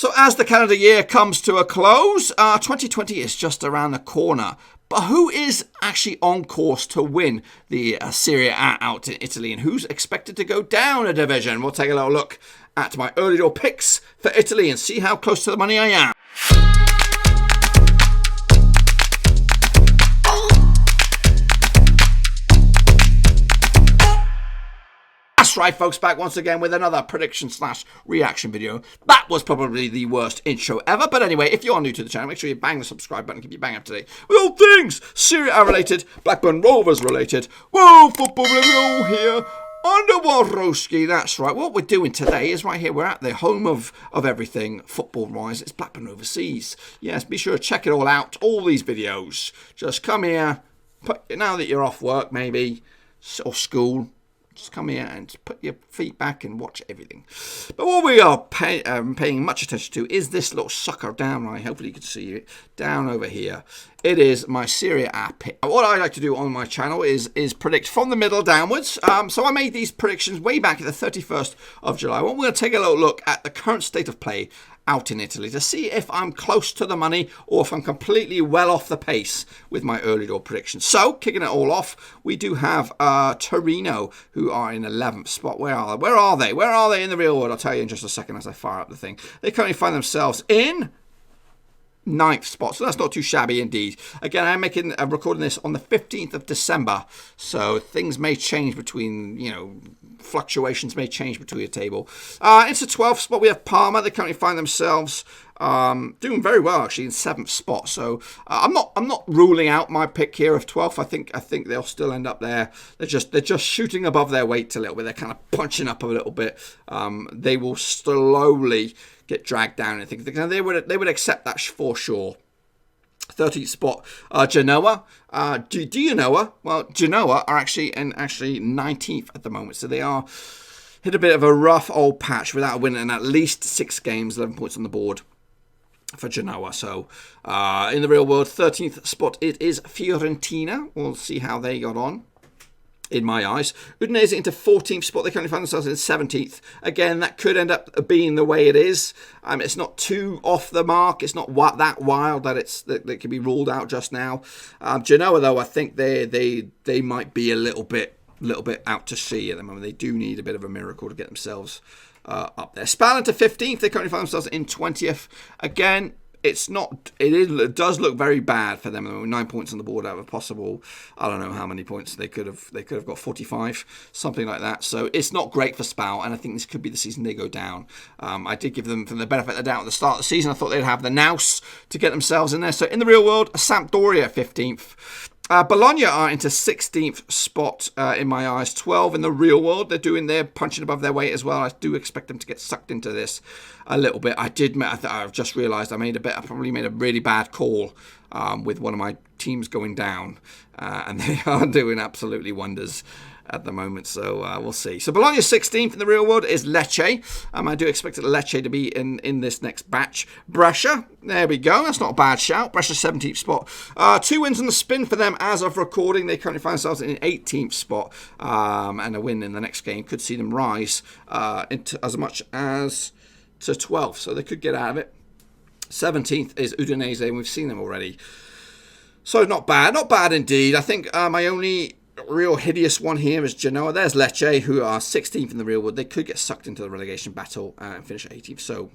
So as the calendar year comes to a close, 2020 is just around the corner. But who is actually on course to win the Serie A out in Italy, and who's expected to go down a division? We'll take a little look at my early door picks for Italy and see how close to the money I am. That's right, folks, back once again with another prediction/reaction video. That was probably the worst intro ever, but anyway, if you are new to the channel, make sure you bang the subscribe button, keep you bang up to date with all things Serie A related, Blackburn Rovers related, World Football Review here on the Warrowski. That's right, what we're doing today is right here, we're at the home of everything football-wise. It's Blackburn Overseas. Yes, be sure to check it all out, all these videos. Just come here, now that you're off work maybe, or school, just come here and put your feet back and watch everything. But what we are paying much attention to is this little sucker down right. Hopefully you can see it down over here. It is my Serie A pick. What I like to do on my channel is predict from the middle downwards. So I made these predictions way back at the 31st of July. Well, we're going to take a little look at the current state of play out in Italy to see if I'm close to the money or if I'm completely well off the pace with my early door predictions. So, kicking it all off, we do have Torino, who are in 11th spot. Where are they? Where are they? Where are they in the real world? I'll tell you in just a second as I fire up the thing. They currently find themselves in 9th spot, so that's not too shabby indeed. Again, I'm recording this on the 15th of December, so things may change between, fluctuations may change between the table. Into 12th spot, we have Parma. They currently find themselves doing very well actually in 7th spot. So I'm not ruling out my pick here of 12th. I think they'll still end up there. They're just shooting above their weight a little bit. They're kind of punching up a little bit. They will slowly get dragged down. I think they would accept that for sure. 30th spot, Genoa. Do you know her? Well, Genoa are actually 19th at the moment, so they are hit a bit of a rough old patch without winning at least 6 games, 11 points on the board for Genoa. So in the real world, 13th spot it is Fiorentina. We'll see how they got on. In my eyes, Udinese into 14th spot. They currently find themselves in 17th. Again, that could end up being the way it is. It's not too off the mark. It's not that wild that it can be ruled out just now. Genoa, though, I think they might be a little bit out to sea at the moment. They do need a bit of a miracle to get themselves up there. Spal into 15th. They currently find themselves in 20th. Again, it does look very bad for them. 9 points on the board out of a possible, I don't know how many points they could have got, 45, something like that. So it's not great for Spal, and I think this could be the season they go down. I did give them, for the benefit of the doubt at the start of the season, I thought they'd have the nous to get themselves in there. So in the real world, Sampdoria 15th. Bologna are into 16th spot in my eyes. 12 in the real world. They're punching above their weight as well. I do expect them to get sucked into this a little bit. I've just realised I probably made a really bad call with one of my teams going down, and they are doing absolutely wonders at the moment, so we'll see. So Bologna 16th in the real world is Lecce. I do expect Lecce to be in this next batch. Brescia, there we go. That's not a bad shout. Brescia 17th spot. 2 wins on the spin for them as of recording. They currently find themselves in 18th spot, and a win in the next game could see them rise into as much as to 12th, so they could get out of it. 17th is Udinese, and we've seen them already. So not bad indeed. I think my only real hideous one here is Genoa. There's Lecce, who are 16th in the real world. They could get sucked into the relegation battle and finish 18th. So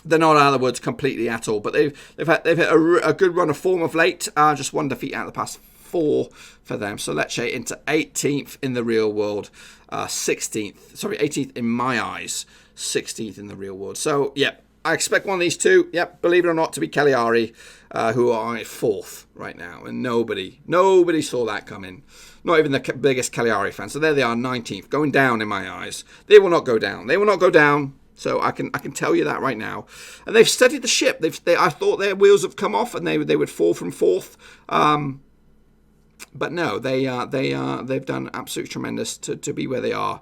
they're not out of the woods completely at all. But they've hit a good run of form of late. Just one defeat out of the past 4 for them. So Lecce into 18th in the real world, 18th in my eyes, 16th in the real world. So yeah, I expect one of these two, believe it or not, to be Cagliari, who are 4th right now. And nobody saw that coming. Not even the biggest Cagliari fan. So there they are, 19th, going down in my eyes. They will not go down. So I can tell you that right now. And they've steadied the ship. I thought their wheels have come off and they would fall from 4th. But no, they've done absolutely tremendous to be where they are.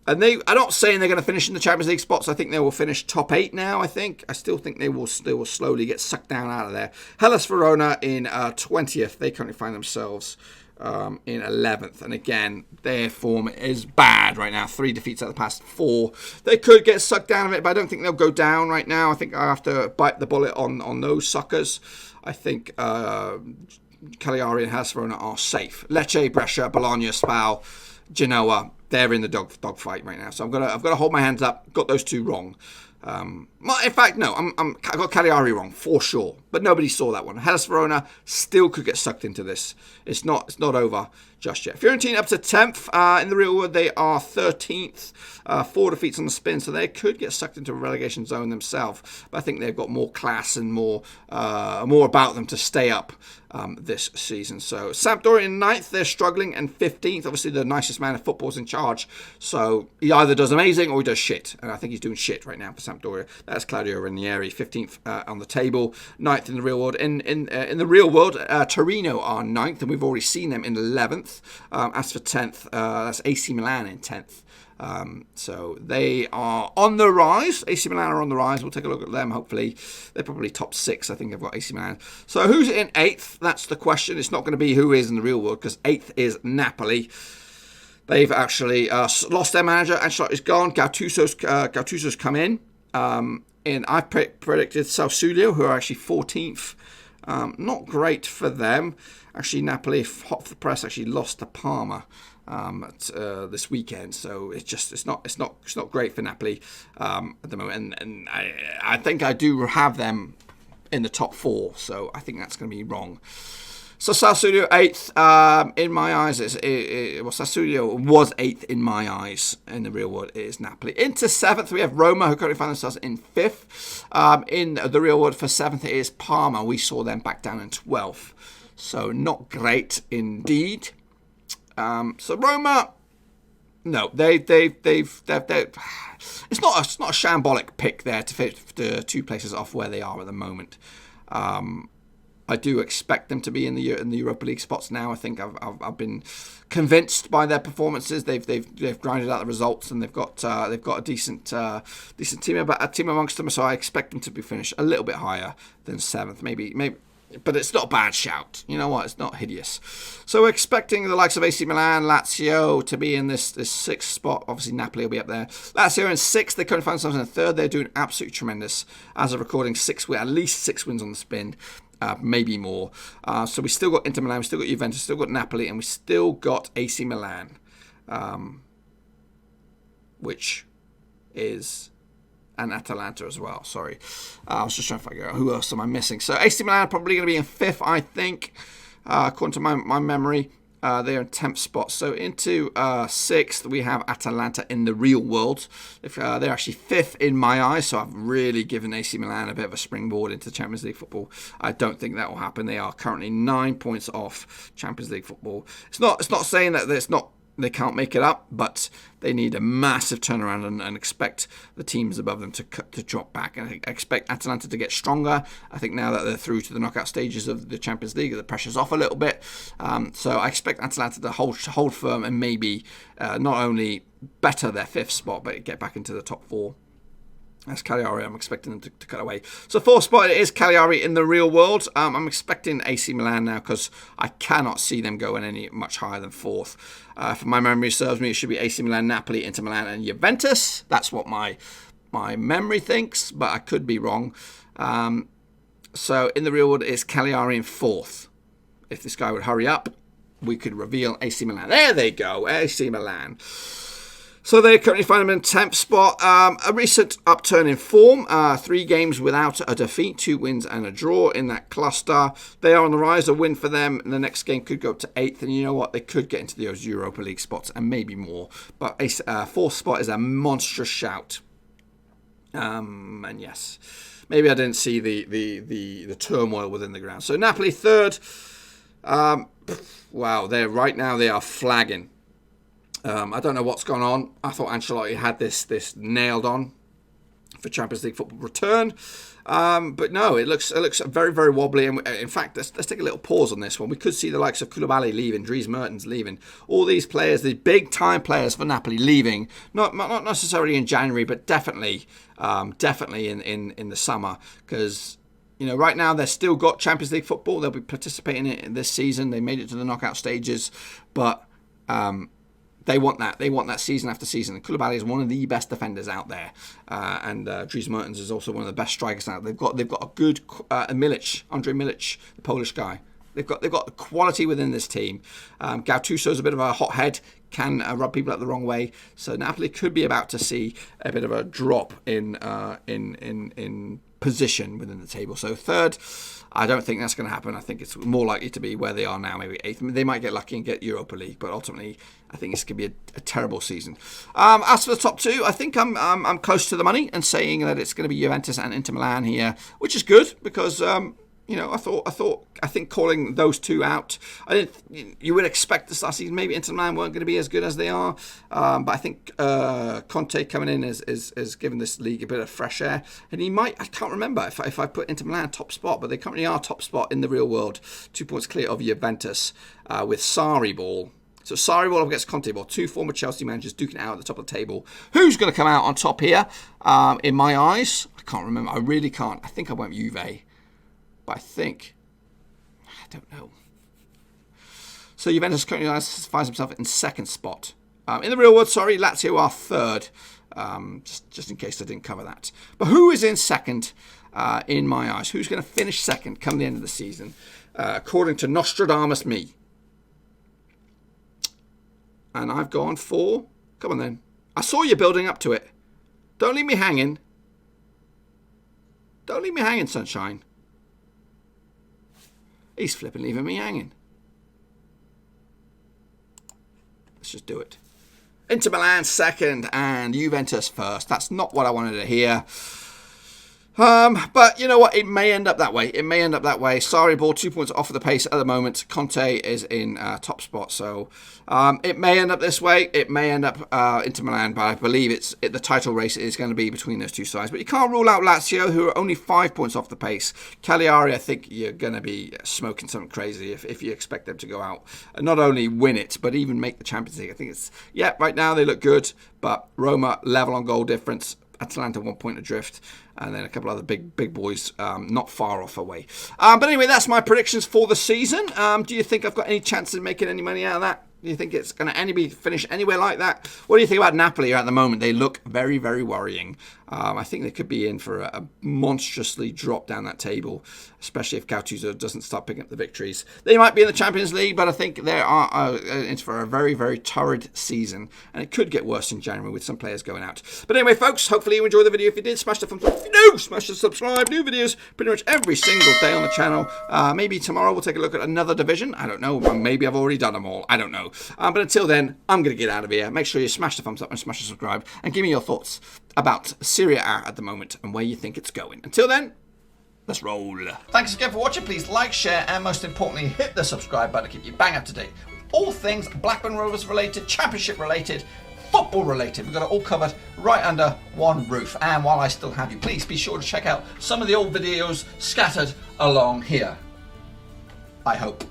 And I'm not saying they're going to finish in the Champions League spots. I think they will finish top 8 now, I still think they will slowly get sucked down out of there. Hellas Verona in 20th. They currently find themselves in 11th. And again, their form is bad right now. 3 defeats out of the past 4. They could get sucked down a bit, but I don't think they'll go down right now. I think I have to bite the bullet on those suckers. I think Cagliari and Hellas Verona are safe. Lecce, Brescia, Bologna, Spal, Genoa, they're in the dogfight right now. So I've got to hold my hands up. Got those 2 wrong. In fact, no, I got Cagliari wrong for sure, but nobody saw that one. Hellas Verona still could get sucked into this. It's not over just yet. Fiorentina up to 10th. In the real world, they are 13th. 4 defeats on the spin, so they could get sucked into a relegation zone themselves. But I think they've got more class and more about them to stay up this season. So Sampdoria in 9th, they're struggling, and 15th. Obviously, the nicest man of football's in charge. So he either does amazing or he does shit. And I think he's doing shit right now for Sampdoria. That's Claudio Ranieri, 15th on the table, 9th in the real world. In the real world, Torino are 9th, and we've already seen them in 11th. As for 10th, that's AC Milan in 10th. So they are on the rise. AC Milan are on the rise. We'll take a look at them, hopefully. They're probably top 6, I think I've got AC Milan. So who's in 8th? That's the question. It's not going to be who is in the real world, because 8th is Napoli. They've actually lost their manager. Ancelotti's gone. Gattuso's come in. And I predicted Sassuolo, who are actually 14th. Not great for them. Actually, Napoli, hot off the press, actually lost to Parma this weekend. So it's not great for Napoli at the moment. And I think I do have them in the top 4. So I think that's going to be wrong. So Sassuolo 8th in my eyes. Sassuolo was 8th in my eyes. In the real world, it is Napoli. Into 7th, we have Roma, who currently find themselves in 5th. In the real world for 7th, it is Parma. We saw them back down in 12th. So not great indeed. So Roma, no, they've it's not a shambolic pick there to fit the 2 places off where they are at the moment. I do expect them to be in the Europa League spots now. I think I've been convinced by their performances. They've grinded out the results, and they've got a decent team amongst them. So I expect them to be finished a little bit higher than 7th, maybe. But it's not a bad shout. You know what? It's not hideous. So we're expecting the likes of AC Milan, Lazio to be in this 6th spot. Obviously, Napoli will be up there. Lazio in 6th. They couldn't find themselves in 3rd. They're doing absolutely tremendous. As of recording, at least 6 wins on the spin. Maybe more. So we still got Inter Milan, we still got Juventus, still got Napoli, and we still got AC Milan. Which is... and Atalanta as well, sorry. I was just trying to figure out who else am I missing. So AC Milan probably going to be in 5th, I think, according to my memory. They're in 10th spot. So into 6th, we have Atalanta in the real world. They're actually 5th in my eyes, so I've really given AC Milan a bit of a springboard into Champions League football. I don't think that will happen. They are currently 9 points off Champions League football. It's not saying that they can't make it up, but they need a massive turnaround and expect the teams above them to drop back. And I expect Atalanta to get stronger. I think now that they're through to the knockout stages of the Champions League, the pressure's off a little bit. So I expect Atalanta to hold firm and maybe not only better their 5th spot, but get back into the top 4. That's Cagliari. I'm expecting them to cut away. So 4th spot is Cagliari in the real world. I'm expecting AC Milan now because I cannot see them going any much higher than 4th. If my memory serves me, it should be AC Milan, Napoli, Inter Milan, and Juventus. That's what my memory thinks, but I could be wrong. So in the real world, it's Cagliari in 4th. If this guy would hurry up, we could reveal AC Milan. There they go, AC Milan. So they currently find them in 10th spot. A recent upturn in form. 3 games without a defeat, 2 wins and a draw in that cluster. They are on the rise. A win for them. And the next game could go up to 8th. And you know what? They could get into those Europa League spots and maybe more. But 4th spot is a monstrous shout. And yes, maybe I didn't see the turmoil within the ground. So Napoli 3rd. Wow, right now they are flagging. I don't know what's gone on. I thought Ancelotti had this nailed on for Champions League football return. But no, it looks very, very wobbly. And in fact, let's take a little pause on this one. We could see the likes of Koulibaly leaving, Dries Mertens leaving. All these players, these big-time players for Napoli leaving. Not necessarily in January, but definitely in the summer. Because You know, right now they've still got Champions League football. They'll be participating in it this season. They made it to the knockout stages, but they want that. They want that season after season. And Koulibaly is one of the best defenders out there, and Dries Mertens is also one of the best strikers out. They've got a good Milic, Andre Milic, the Polish guy. They've got quality within this team. Gattuso's a bit of a hothead, can rub people up the wrong way. So Napoli could be about to see a bit of a drop in position within the table. So third, I don't think that's going to happen. I think it's more likely to be where they are now, maybe eighth. I mean, they might get lucky and get Europa League, but ultimately, I think it's going to be a terrible season. As for the top two, I think I'm close to the money and saying that it's going to be Juventus and Inter Milan here, which is good because. You know, I think calling those two out, you would expect this last season. Maybe Inter Milan weren't going to be as good as they are, but I think Conte coming in is giving this league a bit of fresh air. And he might, I can't remember if I put Inter Milan top spot, but they currently are top spot in the real world, 2 points clear of Juventus with Sarri ball. So Sarri ball up against Conte ball, two former Chelsea managers duking it out at the top of the table. Who's going to come out on top here? In my eyes, I can't remember. I really can't. I think I went Juve. But I don't know. So Juventus currently finds himself in second spot. In the real world, Lazio are third. Just in case I didn't cover that. But who is in second in my eyes? Who's going to finish second come the end of the season? According to Nostradamus me. And I've gone for... Come on then. I saw you building up to it. Don't leave me hanging. Don't leave me hanging, sunshine. He's flipping leaving me hanging. Let's just do it. Inter Milan second and Juventus first. That's not what I wanted to hear. But you know what? It may end up that way. Sarri ball 2 points off of the pace at the moment. Conte is in top spot. So it may end up this way. It may end up Inter Milan. But I believe the title race is going to be between those two sides. But you can't rule out Lazio, who are only 5 points off the pace. Cagliari, I think you're going to be smoking something crazy if you expect them to go out and not only win it, but even make the Champions League. I think right now they look good. But Roma level on goal difference. Atalanta 1 point adrift, and then a couple other big boys not far off away. But anyway, that's my predictions for the season. Do you think I've got any chance of making any money out of that? Do you think it's going to finish anywhere like that? What do you think about Napoli at the moment? They look very, very worrying. I think they could be in for a monstrously drop down that table, especially if Gattuso doesn't start picking up the victories. They might be in the Champions League, but I think they are in for a very, very torrid season, and it could get worse in January with some players going out. But anyway, folks, hopefully you enjoyed the video. If you did, smash the thumbs up. If you do, smash the subscribe. New videos pretty much every single day on the channel. Maybe tomorrow we'll take a look at another division. I don't know. Maybe I've already done them all. I don't know. But until then, I'm going to get out of here. Make sure you smash the thumbs up and smash the subscribe, and give me your thoughts about Serie A at the moment and where you think it's going. Until then, let's roll. Thanks again for watching. Please like, share, and most importantly, hit the subscribe button to keep you bang up to date with all things Blackburn Rovers related, Championship related, football related. We've got it all covered right under one roof. And while I still have you, please be sure to check out some of the old videos scattered along here. I hope.